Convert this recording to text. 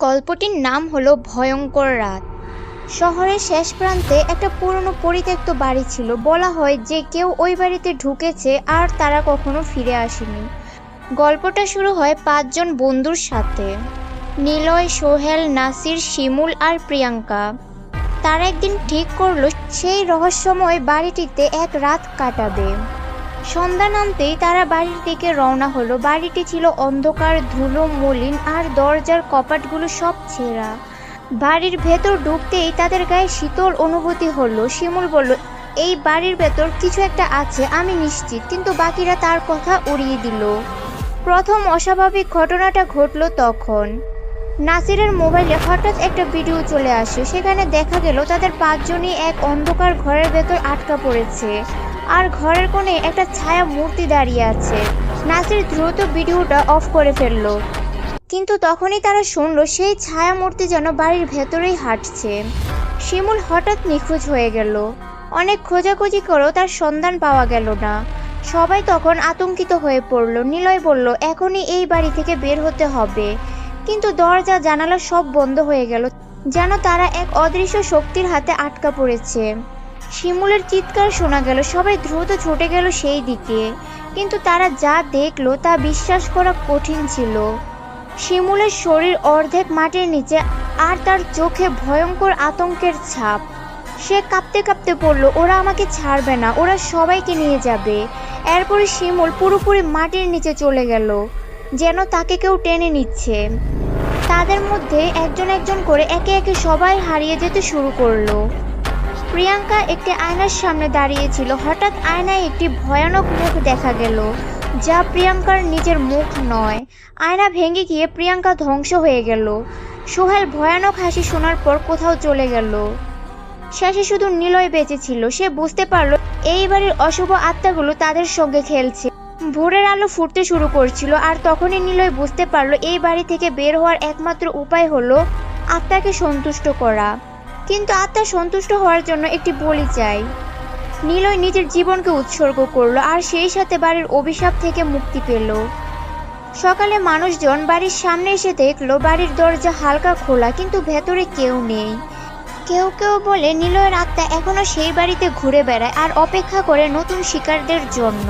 গল্পটির নাম হলো ভয়ঙ্কর রাত। শহরের শেষ প্রান্তে একটা পুরনো পরিত্যক্ত বাড়ি ছিল। বলা হয় যে কেউ ওই বাড়িতে ঢুকেছে আর তারা কখনো ফিরে আসেনি। গল্পটা শুরু হয় 5 জন বন্ধুর সাথে: নিলয়, সোহেল, নাসির, শিমুল আর প্রিয়াঙ্কা। তারা একদিন ঠিক করলো সেই রহস্যময় বাড়িটিতে এক রাত কাটাবে। সন্ধ্যা নামতেই তারা বাড়ির দিকে রওনা হলো। বাড়িটি ছিল অন্ধকার, ধুলো, মলিন আর দরজার কপাটগুলো সব ছেঁড়া। বাড়ির ভেতর ঢুকতেই তাদের গায়ে শীতল অনুভূতি হলো। শিমুল বলল, এই বাড়ির ভেতর কিছু একটা আছে, আমি নিশ্চিত। কিন্তু বাকিরা তার কথা উড়িয়ে দিল। প্রথম অস্বাভাবিক ঘটনাটা ঘটলো তখন। নাসিরের মোবাইলে হঠাৎ একটা ভিডিও চলে আসে। সেখানে দেখা গেল তাদের 5জনই এক অন্ধকার ঘরের ভেতর আটকা পড়েছে, আর ঘরের কোণে একটা ছায়া মূর্তি দাঁড়িয়ে আছে। নাসির দ্রুত ভিডিওটা অফ করে ফেললো, কিন্তু তখনই তারা শুনলো সেই ছায়া মূর্তি যেন বাড়ির ভেতরেই হাঁটছে। শিমুল হঠাৎ নিখোঁজ হয়ে গেল। অনেক খোঁজাখুঁজি করেও তার সন্ধান পাওয়া গেল না। সবাই তখন আতঙ্কিত হয়ে পড়ল। নিলয় বলল, এখনই এই বাড়ি থেকে বের হতে হবে। কিন্তু দরজা জানালা সব বন্ধ হয়ে গেল, যেন তারা এক অদৃশ্য শক্তির হাতে আটকা পড়েছে। শিমুলের চিৎকার শোনা গেল। সবাই দ্রুত ছুটে গেল সেই দিকে, কিন্তু তারা যা দেখলো তা বিশ্বাস করা কঠিন ছিল। শিমুলের শরীর অর্ধেক মাটির নিচে, আর তার চোখে ভয়ঙ্কর আতঙ্কের ছাপ। সে কাঁপতে কাঁপতে বলল, ওরা আমাকে ছাড়বে না, ওরা সবাইকে নিয়ে যাবে। এরপরে শিমুল পুরোপুরি মাটির নিচে চলে গেল, যেন তাকে কেউ টেনে নিচ্ছে। তাদের মধ্যে একজন একজন করে একে একে সবাই হারিয়ে যেতে শুরু করলো। প্রিয়াঙ্কা একটি আয়নার সামনে দাঁড়িয়েছিল। হঠাৎ আয়নায় একটি ভয়ানক মুখ দেখা গেল, যা প্রিয়াঙ্কার নিজের মুখ নয়। আয়না ভেঙে গিয়ে প্রিয়াঙ্কা ধ্বংস হয়ে গেল। সোহেল ভয়ানক হাসি শোনার পর কোথাও চলে গেল। শেষে শুধু নিলয় বেঁচে ছিল। সে বুঝতে পারল এই বাড়ির অশুভ আত্মাগুলো তাদের সঙ্গে খেলছে। ভোরের আলো ফুটতে শুরু করছিল, আর তখনই নিলয় বুঝতে পারল এই বাড়ি থেকে বের হওয়ার একমাত্র উপায় হলো আত্মাকে সন্তুষ্ট করা। কিন্তু আত্মা সন্তুষ্ট হওয়ার জন্য একটি বলি চাই। নিলয় নিজের জীবনকে উৎসর্গ করলো, আর সেই সাথে বাড়ির অভিশাপ থেকে মুক্তি পেল। সকালে মানুষজন বাড়ির সামনে এসে দেখলো বাড়ির দরজা হালকা খোলা, কিন্তু ভেতরে কেউ নেই। কেউ কেউ বলে নিলয়ের আত্মা এখনো সেই বাড়িতে ঘুরে বেড়ায় আর অপেক্ষা করে নতুন শিকারদের জন্য।